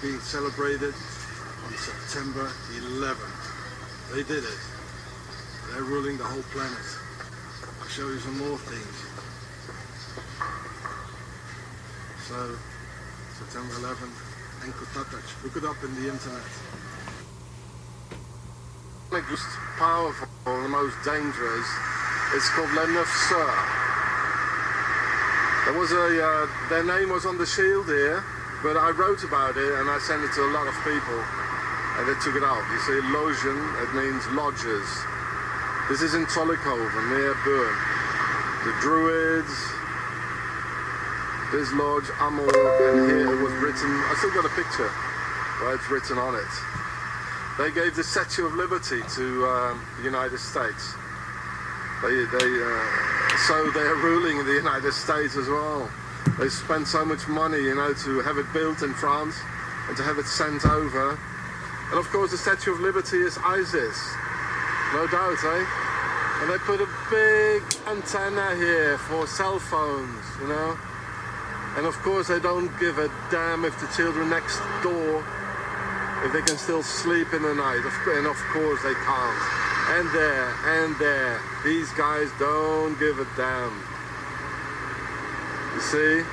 being celebrated on September 11th. They did it. They're ruling the whole planet. I'll show you some more things. So, September 11th, Enkeltatach. Look it up in the internet. The most powerful, the most dangerous, it's called Le Neuf Sœurs. There was their name was on the shield here, but I wrote about it and I sent it to a lot of people and they took it out. You see, Logen, it means lodges. This is in Zollikoven, near Bern. The Druids, this lodge, Amor, and here it was written, I still got a picture where it's written on it. They gave the Statue of Liberty to the United States. So they're ruling in the United States as well. They spent so much money, you know, to have it built in France and to have it sent over. And of course the Statue of Liberty is ISIS, no doubt, eh? And they put a big antenna here for cell phones, you know? And of course they don't give a damn if the children next door, if they can still sleep in the night. And of course they can't. And there, these guys don't give a damn. You see,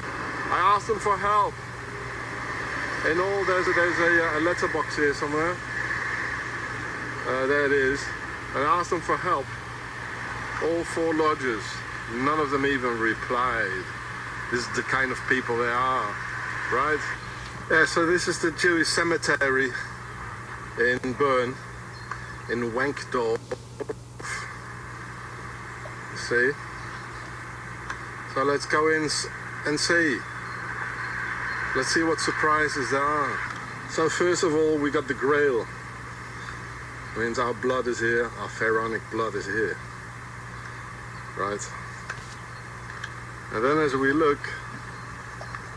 I asked them for help. In all, there's a letterbox here somewhere. There it is. And I asked them for help. All 4 lodges. None of them even replied. This is the kind of people they are, right? Yeah, so this is the Jewish cemetery in Bern, in Wankdorf. You see? So let's go in and see. Let's see what surprises there are. So first of all, we got the Grail. It means our blood is here, our pharaonic blood is here. Right? And then as we look,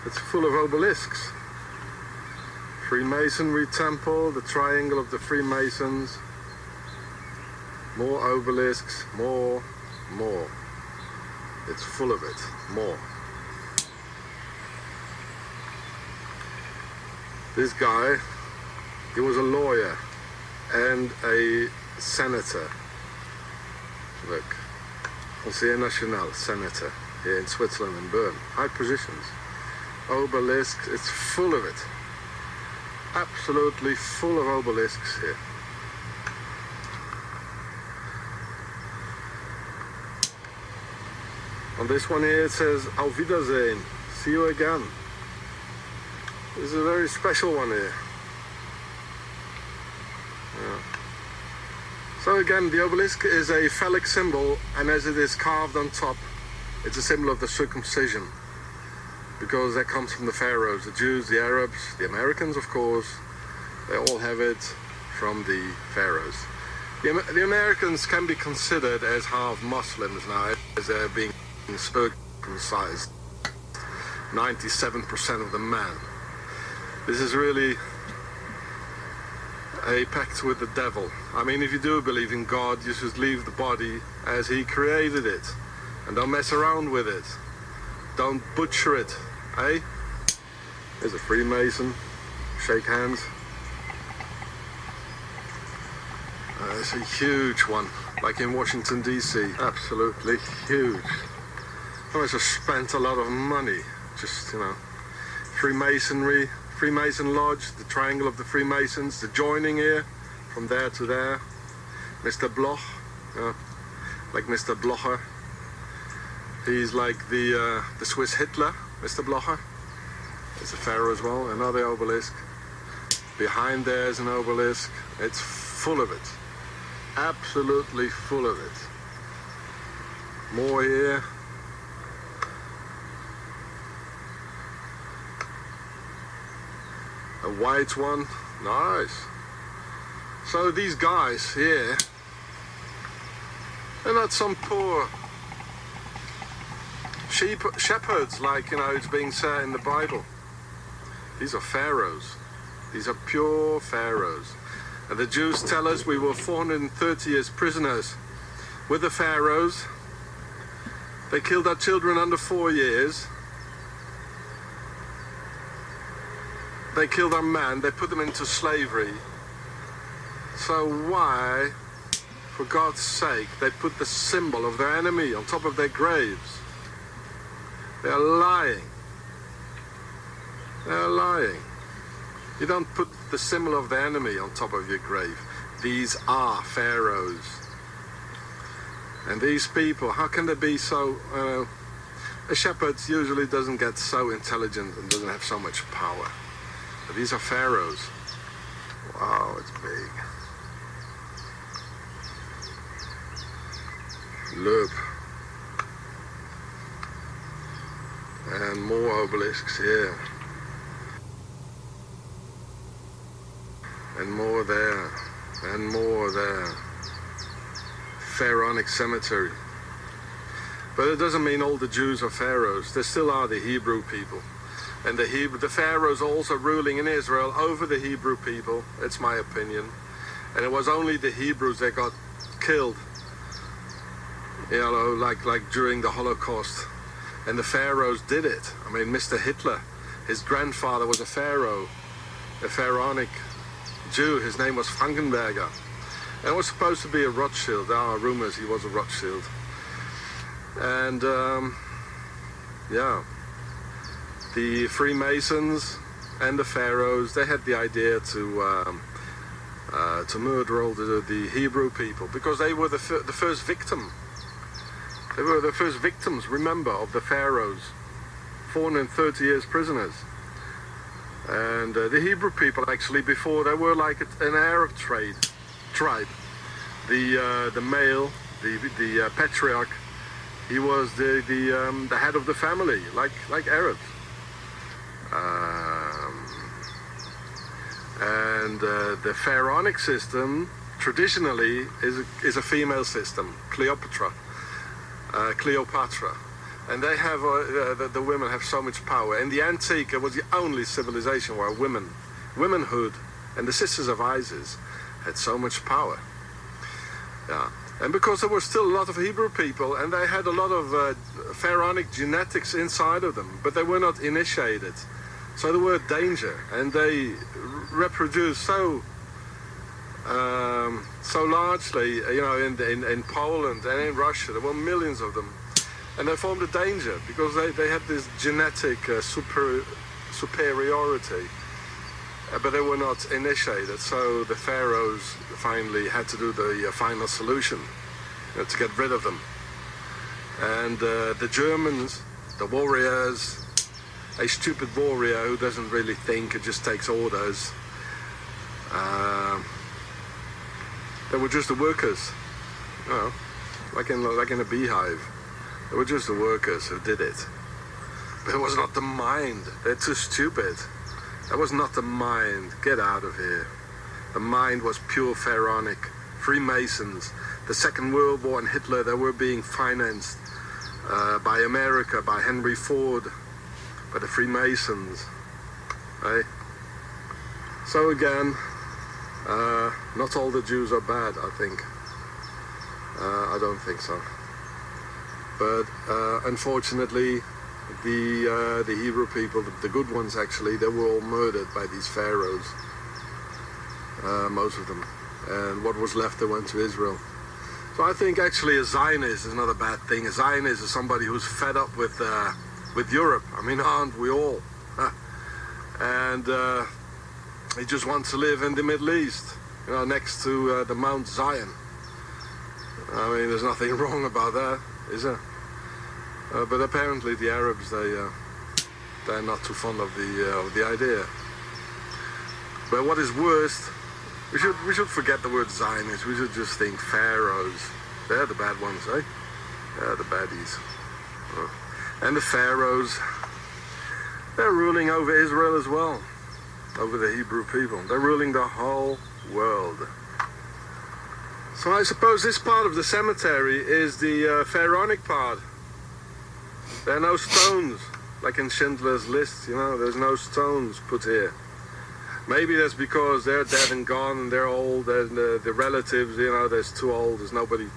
it's full of obelisks. Freemasonry temple, the triangle of the Freemasons. More obelisks, more. It's full of it, more. This guy, he was a lawyer and a senator. Look, Conseiller National, senator, here in Switzerland and Bern. High positions. Obelisks, it's full of it. Absolutely full of obelisks here. On this one here it says, Auf Wiedersehen, see you again. This is a very special one here. Yeah. So again, the obelisk is a phallic symbol, and as it is carved on top, it's a symbol of the circumcision. Because that comes from the pharaohs, the Jews, the Arabs, the Americans, of course. They all have it from the pharaohs. The Americans can be considered as half Muslims now, as they're being circumcised. 97% of the men. This is really a pact with the devil. I mean, if you do believe in God, you should leave the body as he created it. And don't mess around with it. Don't butcher it, eh? There's a Freemason. Shake hands. It's a huge one, like in Washington, D.C. Absolutely huge. I must have spent a lot of money. Just, you know, Freemasonry, Freemason Lodge, the triangle of the Freemasons, the joining here, from there to there. Mr. Bloch, like Mr. Blocher. He's like the Swiss Hitler, Mr. Blocher. It's a pharaoh as well, another obelisk. Behind there's an obelisk. It's full of it. Absolutely full of it. More here. A white one. Nice. So these guys here, they're not some poor shepherds like, you know, it's being said in the Bible. These are pharaohs. These are pure pharaohs. And the Jews tell us we were 430 years prisoners with the pharaohs. They killed our children under 4 years. They killed our men, they put them into slavery. So why, for God's sake, they put the symbol of their enemy on top of their graves? They are lying. They are lying. You don't put the symbol of the enemy on top of your grave. These are pharaohs. And these people, how can they be so... a shepherd usually doesn't get so intelligent and doesn't have so much power. But these are pharaohs. Wow, it's big. Look. And more obelisks here. And more there. And more there. Pharaonic cemetery. But it doesn't mean all the Jews are pharaohs. There still are the Hebrew people. And the pharaohs also ruling in Israel over the Hebrew people. It's my opinion. And it was only the Hebrews that got killed. You know, like during the Holocaust. And the pharaohs did it. I mean, Mr. Hitler, his grandfather was a pharaoh, a pharaonic Jew. His name was Frankenberger. And it was supposed to be a Rothschild. There are rumors he was a Rothschild. And, yeah, the Freemasons and the pharaohs, they had the idea to murder all the Hebrew people because they were the first victim. They were the first victims, remember, of the pharaohs, 430 years prisoners. And the Hebrew people, actually, before, they were like an Arab tribe. The male, the patriarch, he was the head of the family, like Arabs. And the pharaonic system, traditionally, is a female system, Cleopatra. And they have the women have so much power. In the antique, it was the only civilization where womanhood, and the sisters of Isis had so much power. Yeah, and because there were still a lot of Hebrew people, and they had a lot of pharaonic genetics inside of them, but they were not initiated, so they were danger, and they reproduced so largely, you know, in Poland and in Russia. There were millions of them. And they formed a danger because they had this genetic superiority. But they were not initiated. So the pharaohs finally had to do the final solution, you know, to get rid of them. And the Germans, the warriors, a stupid warrior who doesn't really think, it just takes orders. They were just the workers, you know, like in a beehive. They were just the workers who did it. But it was not the mind. They're too stupid. That was not the mind. Get out of here. The mind was pure pharaonic. Freemasons. The Second World War and Hitler, they were being financed by America, by Henry Ford, by the Freemasons. Right? So again, not all the Jews are bad, I think. I don't think so. But unfortunately, the Hebrew people, the good ones actually, they were all murdered by these pharaohs. Most of them. And what was left, they went to Israel. So I think actually a Zionist is not a bad thing. A Zionist is somebody who's fed up with Europe. I mean, aren't we all? And he just wants to live in the Middle East, you know, next to the Mount Zion. I mean, there's nothing wrong about that, is there? But apparently the Arabs, they're not too fond of the idea. But what is worst, we should forget the word Zionist. We should just think pharaohs. They're the bad ones, eh? They're the baddies. And the pharaohs, they're ruling over Israel as well, over the Hebrew people. They're ruling the whole world. So I suppose this part of the cemetery is the pharaonic part. There are no stones, like in Schindler's List, you know, there's no stones put here. Maybe that's because they're dead and gone and they're old, and the relatives, you know, they're too old, there's nobody.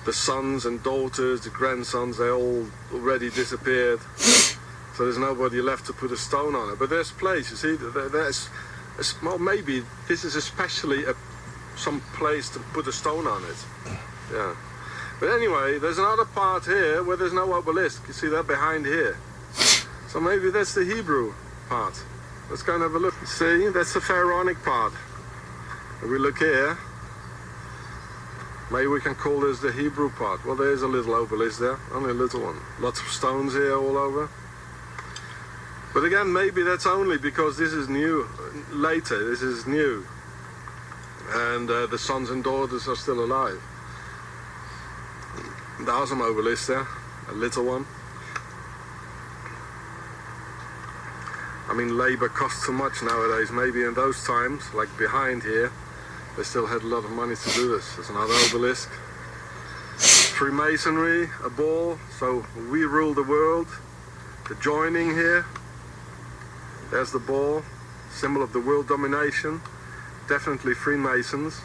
The sons and daughters, the grandsons, they all already disappeared. So there's nobody left to put a stone on it. But there's place, you see, there's, well, maybe this is especially some place to put a stone on it. Yeah. But anyway, there's another part here where there's no obelisk. You see that behind here. So maybe that's the Hebrew part. Let's go and have a look. See, that's the Pharaonic part. If we look here, maybe we can call this the Hebrew part. Well, there's a little obelisk there, only a little one. Lots of stones here all over. But again, maybe that's only because this is new. Later, this is new. And the sons and daughters are still alive. There are some obelisks there, a little one. I mean, labor costs too much nowadays. Maybe in those times, like behind here, they still had a lot of money to do this. There's another obelisk. Freemasonry, a ball, so we rule the world. The joining here, there's the ball, symbol of the world domination. Definitely Freemasons.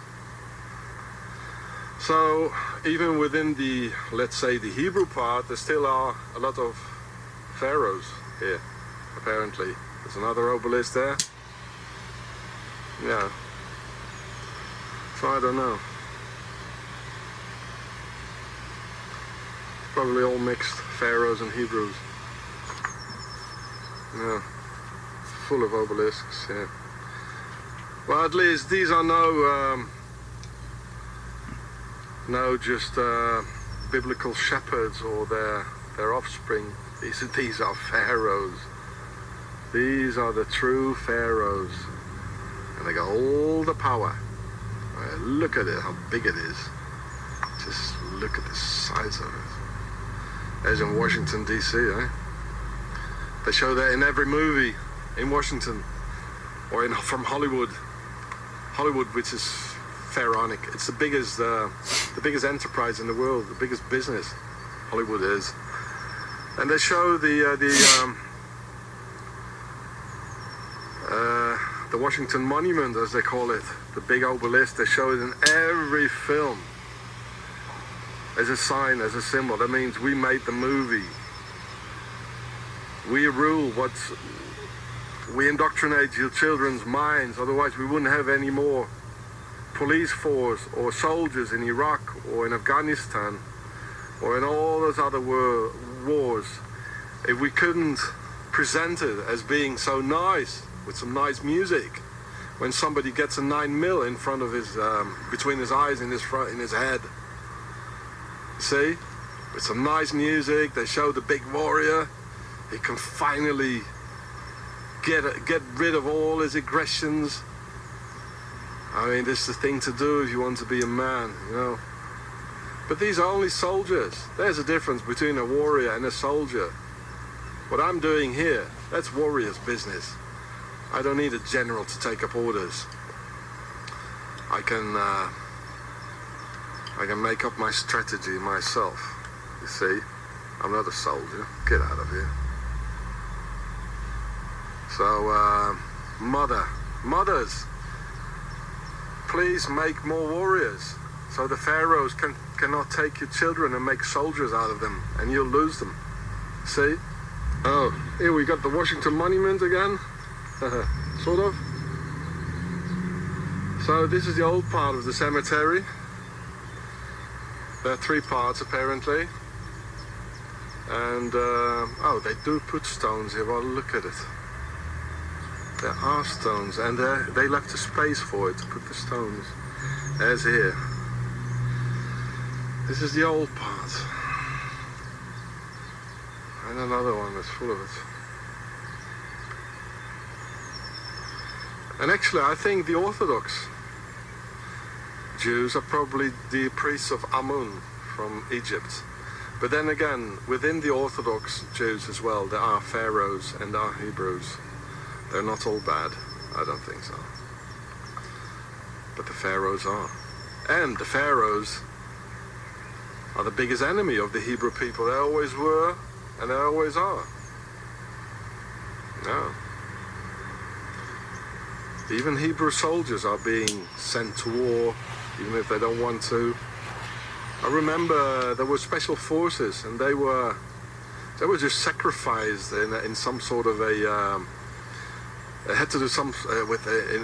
So even within the, let's say, the Hebrew part, there still are a lot of pharaohs here, apparently. There's another obelisk there. Yeah. So I don't know. Probably all mixed, pharaohs and Hebrews. Yeah. Full of obelisks, yeah. Well, at least these are no just biblical shepherds or their offspring. These are pharaohs. These are the true pharaohs, and they got all the power. Look at it, how big it is. Just look at the size of it. There's in Washington D.C. They show that in every movie in Washington, or from Hollywood. Hollywood, which is pharaonic. It's the biggest enterprise in the world, the biggest business. Hollywood is, and they show the Washington Monument, as they call it, the big obelisk. They show it in every film as a sign, as a symbol. That means we made the movie. We rule we indoctrinate your children's minds. Otherwise we wouldn't have any more police force or soldiers in Iraq or in Afghanistan or in all those other wars if we couldn't present it as being so nice, with some nice music. When somebody gets a 9mm in front of his, between his eyes and in his head. See? With some nice music, they show the big warrior. He can finally get rid of all his aggressions. I mean, this is the thing to do if you want to be a man, you know. But these are only soldiers. There's a difference between a warrior and a soldier. What I'm doing here, that's warrior's business. I don't need a general to take up orders. I can make up my strategy myself. You see, I'm not a soldier. Get out of here. So, mothers, please make more warriors, so the pharaohs cannot take your children and make soldiers out of them, and you'll lose them. See? Oh, here we got the Washington Monument again. Sort of. So this is the old part of the cemetery. There are 3 parts apparently. And, oh, they do put stones here. Well, look at it. There are stones, and they left a space for it to put the stones. As here. This is the old part. And another one that's full of it. And actually, I think the Orthodox Jews are probably the priests of Amun from Egypt. But then again, within the Orthodox Jews as well, there are pharaohs and there are Hebrews. They're not all bad. I don't think so. But the pharaohs are. And the pharaohs are the biggest enemy of the Hebrew people. They always were, and they always are. No. Even Hebrew soldiers are being sent to war, even if they don't want to. I remember there were special forces, and they were They were just sacrificed in some sort of a. They had to do some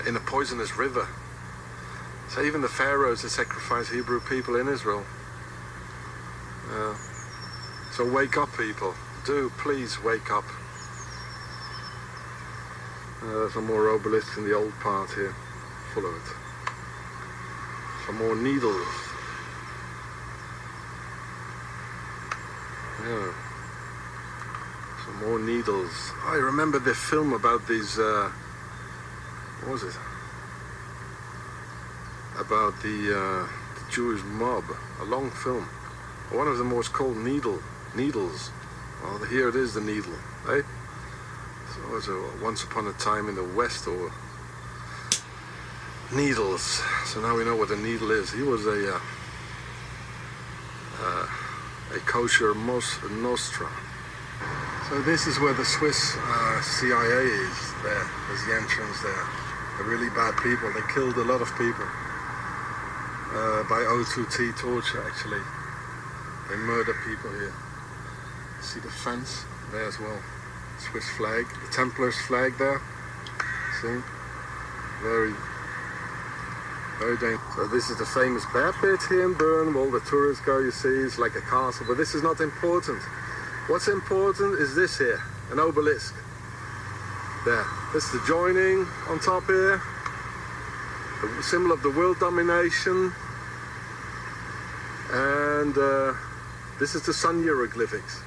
in a poisonous river. So even the pharaohs had sacrificed Hebrew people in Israel. So wake up, people. Do please wake up. Some more obelisks in the old part here, full of it. Some more needles. Yeah. Some more needles. I remember the film about these, what was it? About the Jewish mob. A long film. One of them was called Needles. Well, here it is, the needle, eh? So it was once upon a time in the West, or needles. So now we know what a needle is. He was a kosher Nostra. So this is where the Swiss CIA is. There's the entrance there. They're really bad people. They killed a lot of people by O2T torture, actually. They murder people here. See the fence there as well. Swiss flag, the Templars flag there. See? Very, very dangerous. So this is the famous bear pit here in Bern, where all the tourists go, you see. It's like a castle, but this is not important. What's important is this here, an obelisk. There. This is the joining on top here. The symbol of the world domination. And this is the sun hieroglyphics.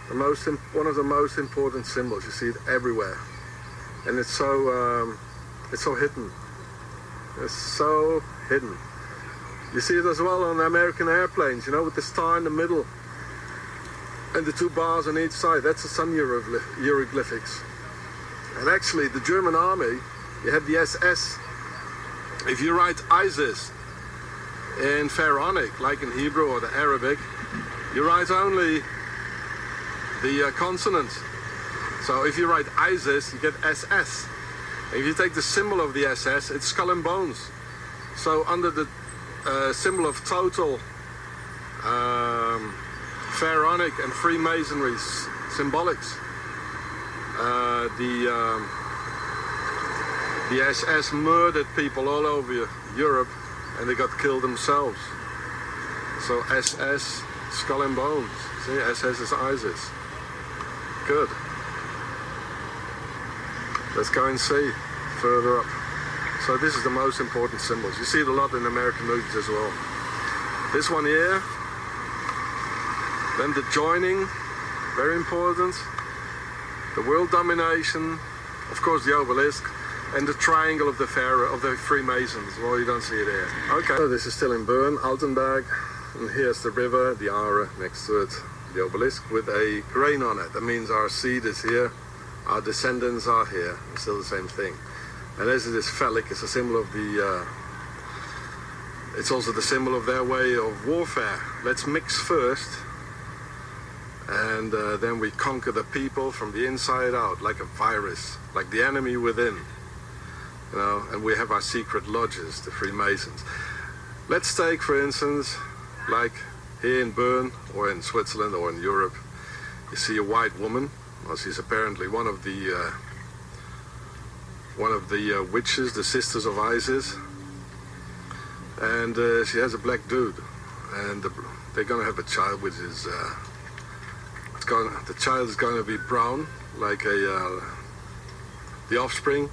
One of the most important symbols. You see it everywhere, and it's so hidden. It's so hidden. You see it as well on American airplanes, you know, with the star in the middle and the two bars on each side. That's the sun hieroglyphics. And actually, the German army, you have the SS. If you write ISIS in Pharaonic, like in Hebrew or the Arabic, you write only the consonants. So if you write ISIS, you get SS. If you take the symbol of the SS, it's skull and bones. So under the symbol of total Pharaonic and Freemasonry symbolics, the SS murdered people all over Europe, and they got killed themselves. So SS, skull and bones. See, SS is ISIS. Good. Let's go and see further up. So this is the most important symbols. You see it a lot in American movies as well. This one here. Then the joining, very important. The world domination, of course the obelisk, and the triangle of the Pharaoh, of the Freemasons. Well, you don't see it here. Okay. So this is still in Bern, Altenberg, and here's the river, the Aare next to it. The obelisk with a grain on it. That means our seed is here, our descendants are here. It's still the same thing. And as it is phallic, it's a symbol of the. It's also the symbol of their way of warfare. Let's mix first, and then we conquer the people from the inside out, like a virus, like the enemy within. You know, and we have our secret lodges, the Freemasons. Let's take, for instance, like here in Bern, or in Switzerland, or in Europe, you see a white woman. Well, she's apparently one of the witches, the sisters of Isis, and she has a black dude, and they're going to have a child, which is the child is going to be brown, like the offspring.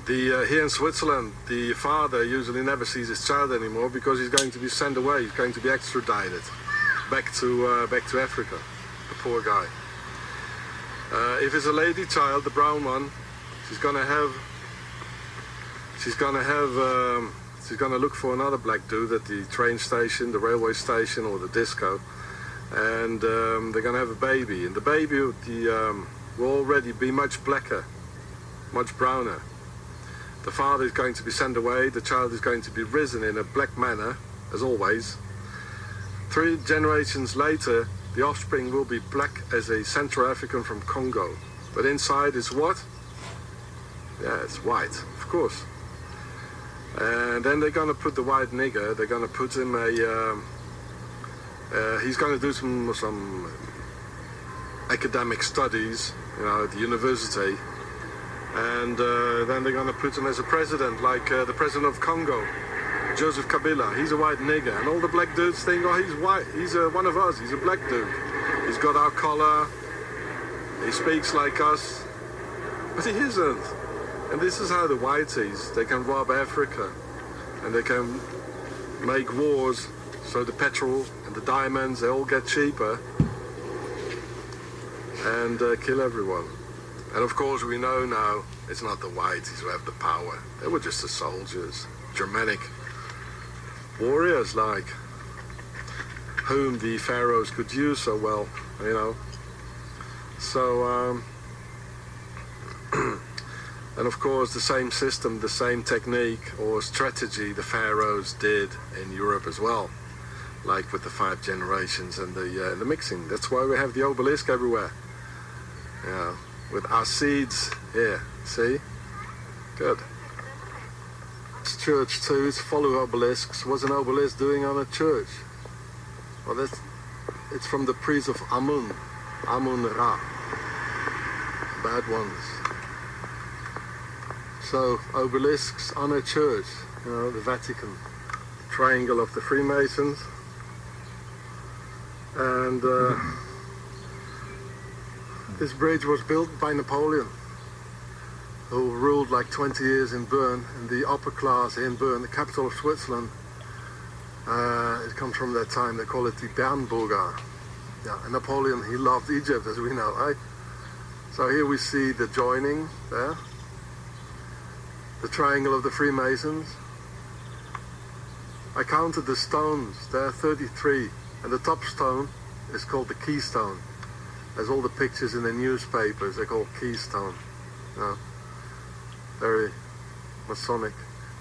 Here in Switzerland, the father usually never sees his child anymore because he's going to be sent away. He's going to be extradited back to Africa. The poor guy. If it's a lady child, the brown one, she's gonna look for another black dude at the train station, the railway station, or the disco, and they're gonna have a baby. And the baby will already be much blacker, much browner. The father is going to be sent away, the child is going to be risen in a black manner, as always. 3 generations later, the offspring will be black as a Central African from Congo. But inside is what? Yeah, it's white, of course. And then they're going to put the white nigger, they're going to put him he's going to do some academic studies, at the university, and then they're going to put him as a president, like the president of Congo, Joseph Kabila. He's a white nigger, and all the black dudes think, oh, he's white, he's one of us, he's a black dude. He's got our color, he speaks like us, but he isn't. And this is how the whiteys, they can rob Africa, and they can make wars, so the petrol and the diamonds, they all get cheaper, and kill everyone. And of course we know now, it's not the whiteys who have the power. They were just the soldiers, Germanic warriors like, whom the pharaohs could use so well, So, and of course the same system, the same technique or strategy the pharaohs did in Europe as well, like with the 5 generations and the mixing. That's why we have the obelisk everywhere. With our seeds here, see? Good. This church too, it's full of obelisks. What's an obelisk doing on a church? Well, it's from the priest of Amun Ra. Bad ones. So, obelisks on a church, the Vatican. Triangle of the Freemasons. And this bridge was built by Napoleon, who ruled like 20 years in Bern, in the upper class in Bern, the capital of Switzerland. It comes from that time. They call it the Bernburger. Yeah, and Napoleon, he loved Egypt, as we know, right? So here we see the joining there, the triangle of the Freemasons. I counted the stones, there are 33, and the top stone is called the keystone. There's all the pictures in the newspapers, they're called keystone. Very Masonic.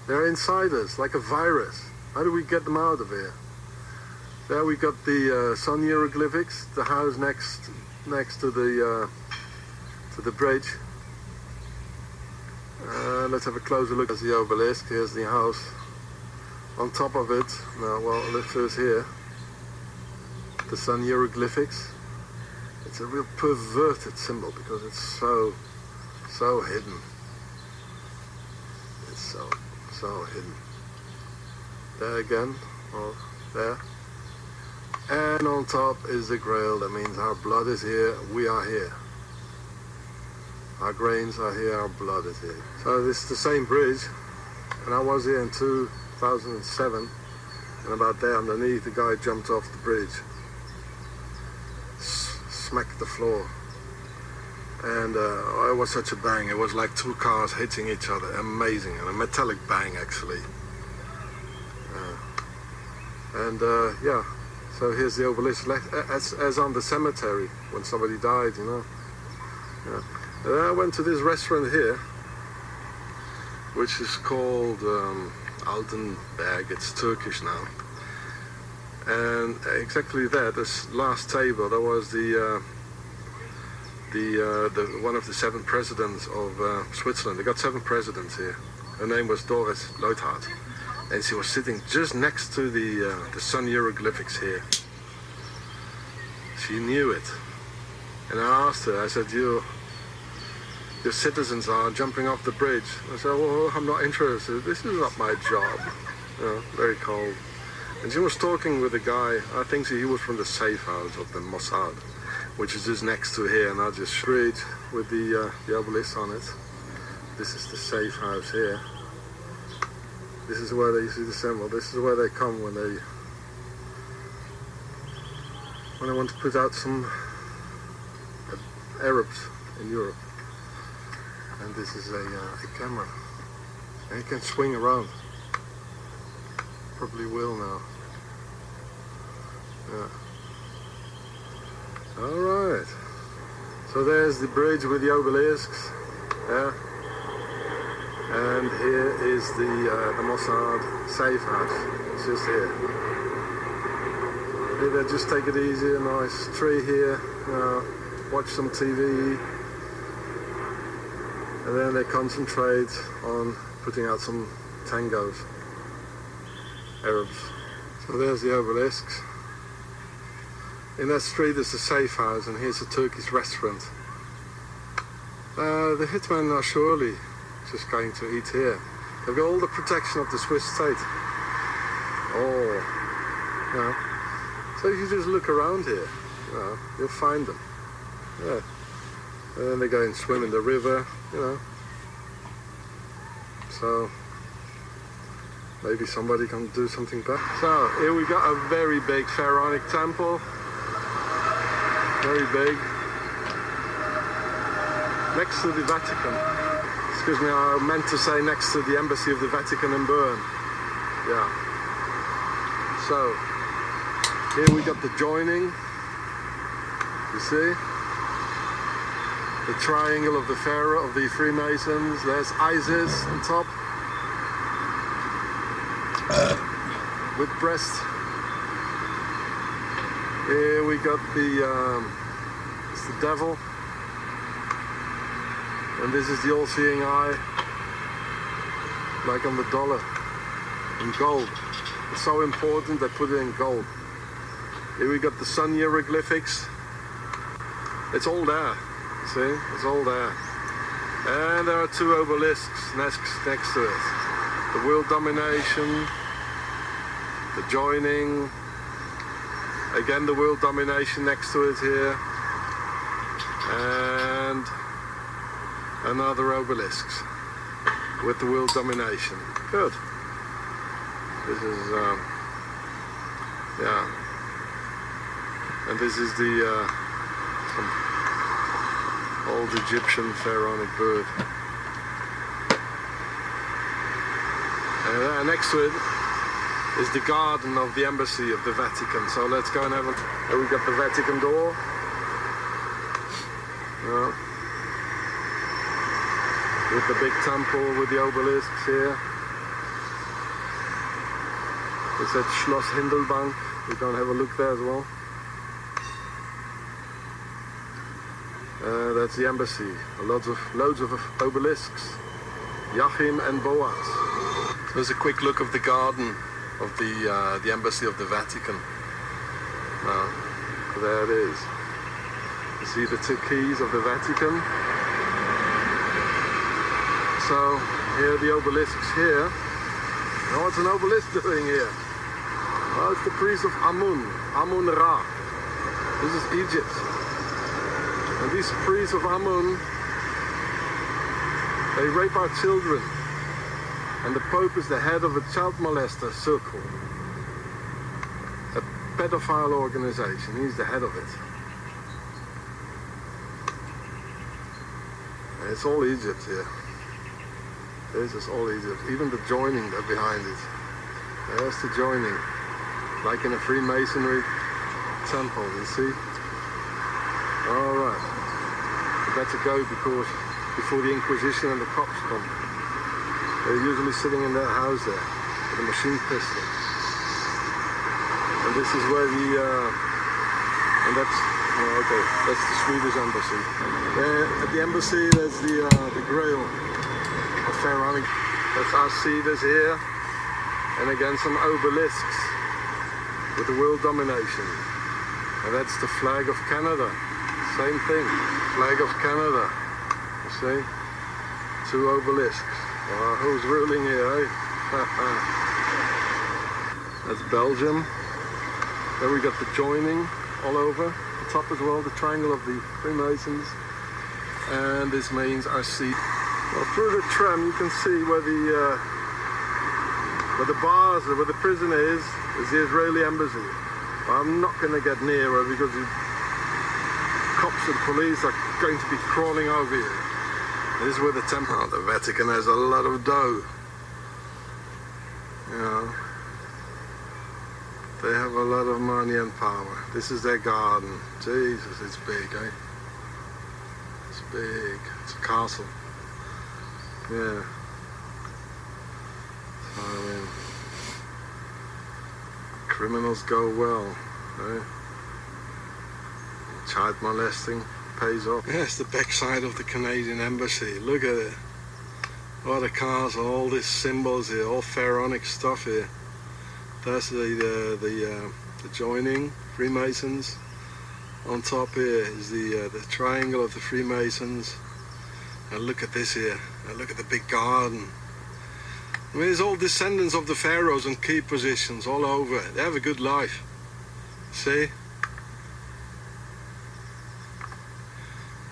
They're insiders, like a virus. How do we get them out of here? There we got the sun hieroglyphics, the house next to the bridge. Let's have a closer look at the obelisk. Here's the house. On top of it, let's first here, the sun hieroglyphics. It's a real perverted symbol because it's so hidden. It's so hidden. There again, or there. And on top is the grail. That means our blood is here, we are here. Our grains are here, our blood is here. So this is the same bridge, and I was here in 2007, and about there underneath, the guy jumped off the bridge, smacked the floor, and it was such a bang. It was like 2 cars hitting each other. Amazing, and a metallic bang actually. So here's the obelisk, as on the cemetery when somebody died, Yeah. And then I went to this restaurant here, which is called Altenberg. It's Turkish now. And exactly there, this last table, there was the one of the 7 presidents of Switzerland. They got 7 presidents here. Her name was Doris Leuthard, and she was sitting just next to the sun hieroglyphics here. She knew it, and I asked her. I said, "Your citizens are jumping off the bridge." I said, "Well, I'm not interested. This is not my job." Very cold. And she was talking with a guy. I think he was from the safe house of the Mossad, which is just next to here, and I just bridge with the obelisk on it. This is the safe house here. This is where they see the symbol. This is where they come when they want to put out some Arabs in Europe. And this is a camera, and it can swing around. Probably will now. Yeah. All right. So there's the bridge with the obelisks. Yeah. And here is the Mossad safe house. It's just here. They just take it easy. A nice tree here. Watch some TV. And then they concentrate on putting out some tangos. Arabs. So there's the obelisks. In that street is a safe house, and here's a Turkish restaurant. The hitmen are surely just going to eat here. They've got all the protection of the Swiss state. Oh, yeah. So if you just look around here, you'll find them. Yeah. And then they go and swim in the river, So maybe somebody can do something better. So here we got a very big pharaonic temple. Very big. Next to the Vatican. Excuse me, I meant to say next to the embassy of the Vatican in Bern. Yeah. So here we got the joining. You see? The triangle of the Pharaoh, of the Freemasons. There's Isis on top. With breast. Here we got it's the devil. And this is the all-seeing eye. Like on the dollar. In gold. It's so important they put it in gold. Here we got the sun hieroglyphics. It's all there. See, it's all there. And there are two obelisks next to it. The world domination, the joining, again the world domination next to it here, and another obelisks with the world domination. Good. This is, yeah. And this is the old Egyptian pharaonic bird. And next to it is the garden of the embassy of the Vatican. So let's go and have a look. Here we got the Vatican door. Yeah. With the big temple with the obelisks here. It's at Schloss Hindelbank. We're going to have a look there as well. That's the embassy. Loads of obelisks. Joachim and Boaz. There's a quick look of the garden of the embassy of the Vatican. There it is. You see the two keys of the Vatican. So here are the obelisks here. Now what's an obelisk doing here? Well, it's the priest of Amun, Amun-Ra. This is Egypt. And these priests of Amun, they rape our children. And the Pope is the head of a child molester circle. A pedophile organization. He's the head of it. And it's all Egypt here. This is all Egypt. Even the joining there behind it. There's the joining. Like in a Freemasonry temple, you see? Alright. We better go before the Inquisition and the cops come. They're usually sitting in their house there with a machine pistol. And this is where and that's the Swedish embassy. At the embassy there's the Grail of Pharaonic. That's our cedars here. And again some obelisks with the world domination. And that's the flag of Canada. Same thing. Flag of Canada. You see? Two obelisks. Well, who's ruling here, eh? That's Belgium. Then we got the joining all over the top as well, the triangle of the Freemasons. And this means our seat. Well, through the tram you can see where the bars, where the prison is the Israeli embassy. Well, I'm not going to get nearer because the cops and police are going to be crawling over you. This is where the temple. Oh, the Vatican has a lot of dough. You know, they have a lot of money and power. This is their garden. Jesus, it's big, eh? It's big. It's a castle. Yeah. So, I mean, criminals go well, eh? Child molesting pays off. Yes, the backside of the Canadian embassy. Look at it. What a castle, all these symbols here, all pharaonic stuff here. That's the joining, Freemasons. On top here is the triangle of the Freemasons. And look at this here. And look at the big garden. I mean, there's all descendants of the pharaohs in key positions all over. They have a good life. See?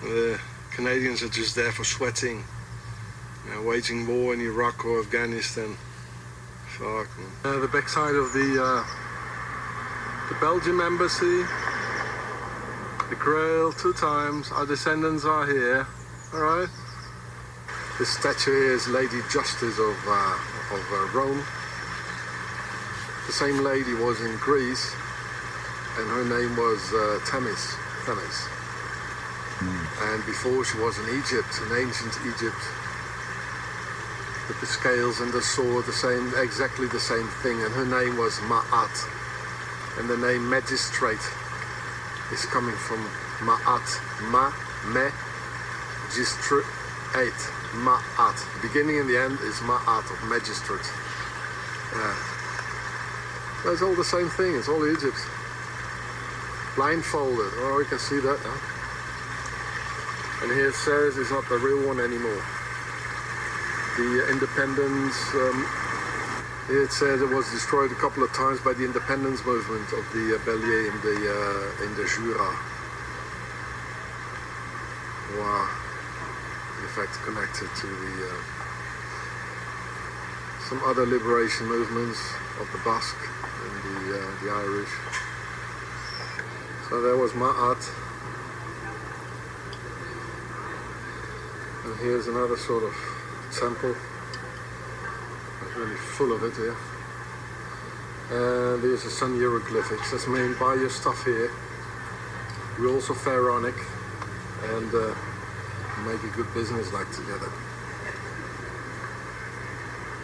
The Canadians are just there for sweating. Waging war in Iraq or Afghanistan. Fuck, man. The backside of the Belgian embassy. The Grail 2 times. Our descendants are here. Alright. This statue here is Lady Justice of Rome. The same lady was in Greece, and her name was Themis. And before she was in Egypt, in ancient Egypt, with the scales and the sword, exactly the same thing, and her name was Ma'at. And the name magistrate is coming from Ma'at, magistrate, Ma'at. The beginning and the end is Ma'at, of magistrate. Yeah. That's all the same thing, it's all Egypt. Blindfolded, oh, you can see that, huh? And here it says it's not the real one anymore. The independence, here it says it was destroyed a couple of times by the independence movement of the Bellier in the Jura. Wow. In fact, connected to some other liberation movements of the Basque and the Irish. So there was Ma'at. And here's another sort of temple. It's really full of it here. And these are some hieroglyphics. That's mean buy your stuff here. We're also pharaonic and make a good business like together.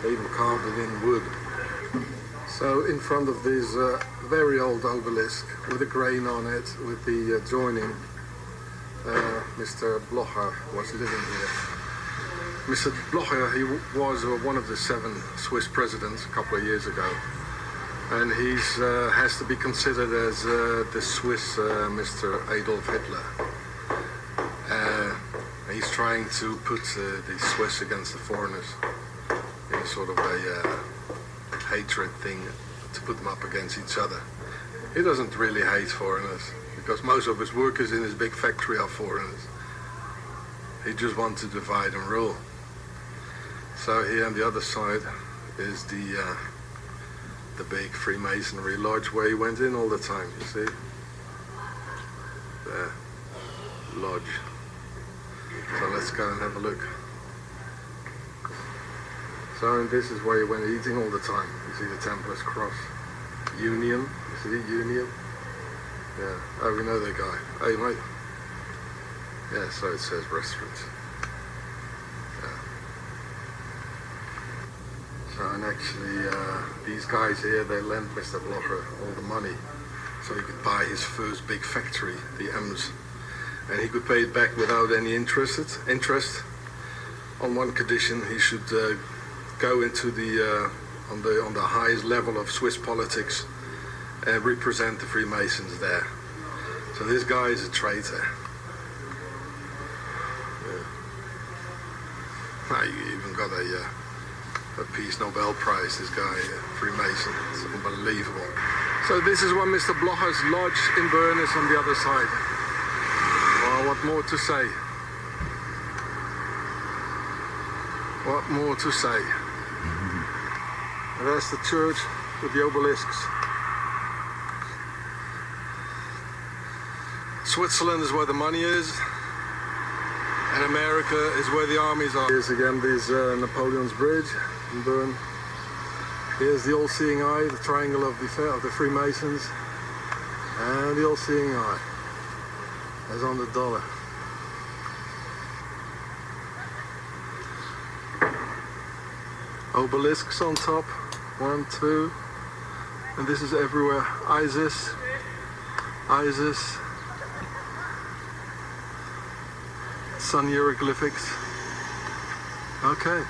They even carved it in wood. So in front of this very old obelisk with a crane on it, with the joining, Mr. Blocher was living here. Mr. Blocher, he was one of the 7 Swiss presidents a couple of years ago. And he has to be considered as the Swiss Mr. Adolf Hitler. He's trying to put the Swiss against the foreigners in sort of a hatred thing, to put them up against each other. He doesn't really hate foreigners, because most of his workers in his big factory are foreigners. He just wants to divide and rule. So here on the other side is the big Freemasonry lodge where he went in all the time, you see? The lodge. So let's go and have a look. So and this is where he went eating all the time. You see the Templars cross. Union, you see Union? Yeah, oh, we know that guy. Hey mate. Yeah, so it says restaurant. Yeah. So and actually these guys here, they lent Mr. Blocher all the money so he could buy his first big factory, the Ems. And he could pay it back without any interest. On one condition, he should go into the on the highest level of Swiss politics and represent the Freemasons there. So this guy is a traitor. Yeah. He even got a Peace Nobel Prize, this guy, Freemason. It's unbelievable. So this is what Mr. Blocher's lodge in Bern is on the other side. Well, what more to say? What more to say? And there's the church with the obelisks. Switzerland is where the money is, and America is where the armies are. Here's again this Napoleon's Bridge in Bern. Here's the all-seeing eye, the triangle of the Freemasons, and the all-seeing eye. That's on the dollar. Obelisks on top, 1, 2, and this is everywhere. Isis, sun hieroglyphics. Okay,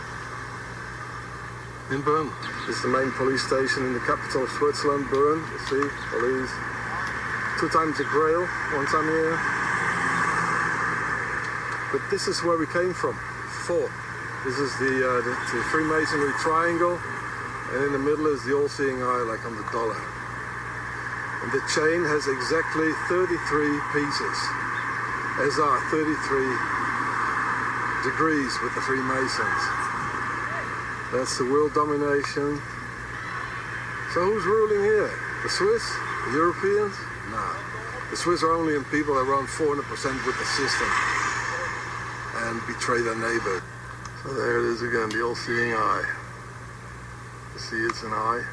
in Bern. This is the main police station in the capital of Switzerland, Bern. You see, police, 2 times a grail, 1 time a year. But this is where we came from, 4. This is the Freemasonry triangle, and in the middle is the all-seeing eye, like on the dollar. And the chain has exactly 33 pieces, as are 33 degrees with the Freemasons. That's the world domination. So who's ruling here? The Swiss? The Europeans? No. The Swiss are only in people that run 400% with the system and betray their neighbor. So there it is again, the all-seeing eye. You see it's an eye.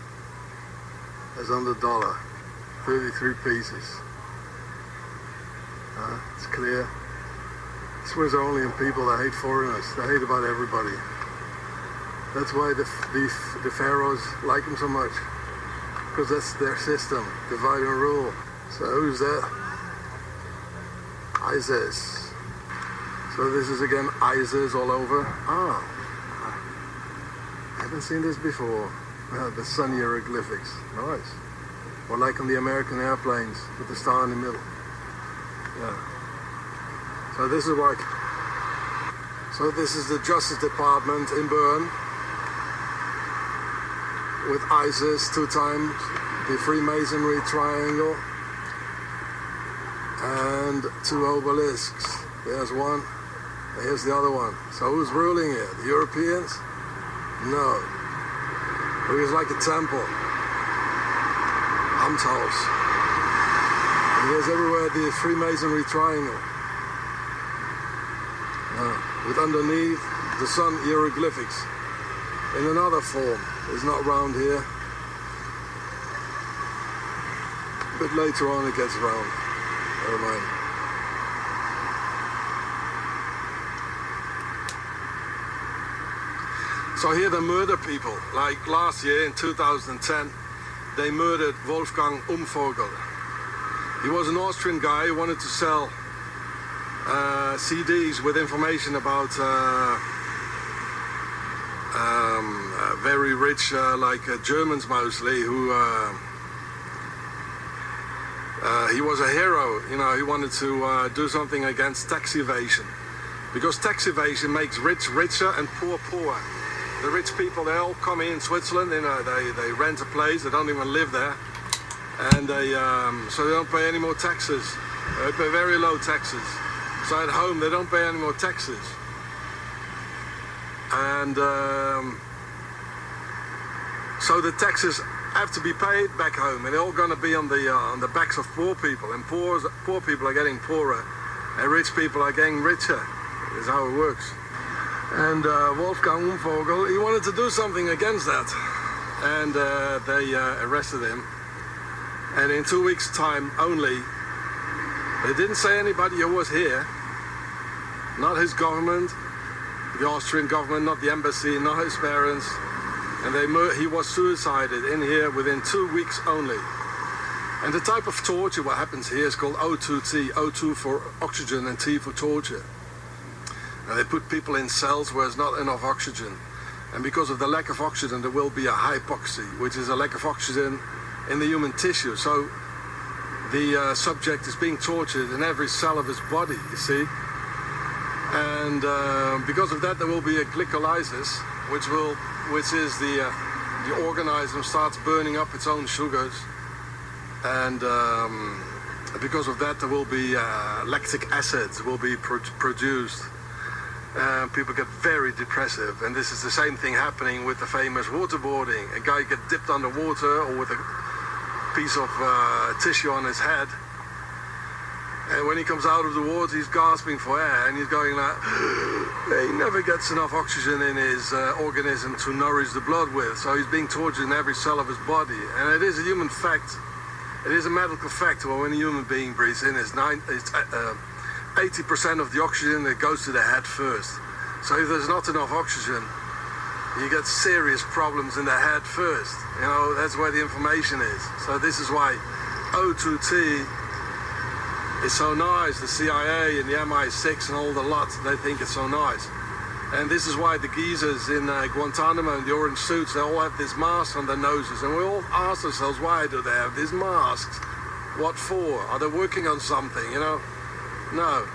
As on the dollar. 33 pieces. It's clear. The Swiss are only in people that hate foreigners. They hate about everybody. That's why the pharaohs like them so much. Because that's their system, divide and rule. So who's that? Isis. So this is again Isis all over. I haven't seen this before. The sun hieroglyphics, nice. Or like on the American airplanes with the star in the middle. Yeah. So this is like. So this is the Justice Department in Bern. With Isis 2 times, the Freemasonry triangle, and 2 obelisks. There's one, here's the other one. So who's ruling here? The Europeans? No. It was like a temple. Amtshaus. And here's everywhere the Freemasonry triangle. With underneath the sun hieroglyphics. In another form. It's not round here. But later on it gets round. Never mind. So here they murder people. Like last year in 2010, they murdered Wolfgang Umvogel. He was an Austrian guy who wanted to sell CDs with information about very rich, Germans mostly, who he was a hero. You know, he wanted to do something against tax evasion, because tax evasion makes rich richer and poor poorer. The rich people, they all come in Switzerland. You know, they rent a place. They don't even live there, and so they don't pay any more taxes. They pay very low taxes. So at home, they don't pay any more taxes, and so the taxes have to be paid back home, and they're all going to be on the backs of poor people, and poor people are getting poorer, and rich people are getting richer. Is how it works. And Wolfgang Umvogel, he wanted to do something against that, and they arrested him. And in 2 weeks' time only, they didn't say anybody who was here, not his government, the Austrian government, not the embassy, not his parents. And he was suicided in here within 2 weeks only. And the type of torture, what happens here, is called O2T, O2 for oxygen and T for torture. And they put people in cells where there's not enough oxygen. And because of the lack of oxygen, there will be a hypoxia, which is a lack of oxygen in the human tissue. So the subject is being tortured in every cell of his body, you see. And because of that, there will be a glycolysis, which is the organism starts burning up its own sugars, and because of that, there will be lactic acids will be produced. People get very depressive, and this is the same thing happening with the famous waterboarding. A guy gets dipped underwater or with a piece of tissue on his head, and when he comes out of the water, he's gasping for air, and he's going like, he never gets enough oxygen in his organism to nourish the blood with, so he's being tortured in every cell of his body. And it is a human fact, it is a medical fact, when a human being breathes in, it's 80% of the oxygen that goes to the head first. So if there's not enough oxygen, you get serious problems in the head first. You know, that's where the information is. So this is why O2T is so nice. The CIA and the MI6 and all the lot, they think it's so nice. And this is why the geezers in Guantanamo in the orange suits, they all have this mask on their noses. And we all ask ourselves, why do they have these masks? What for? Are they working on something, you know? No.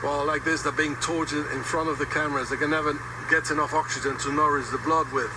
Well, like this, they're being tortured in front of the cameras. They can never get enough oxygen to nourish the blood with.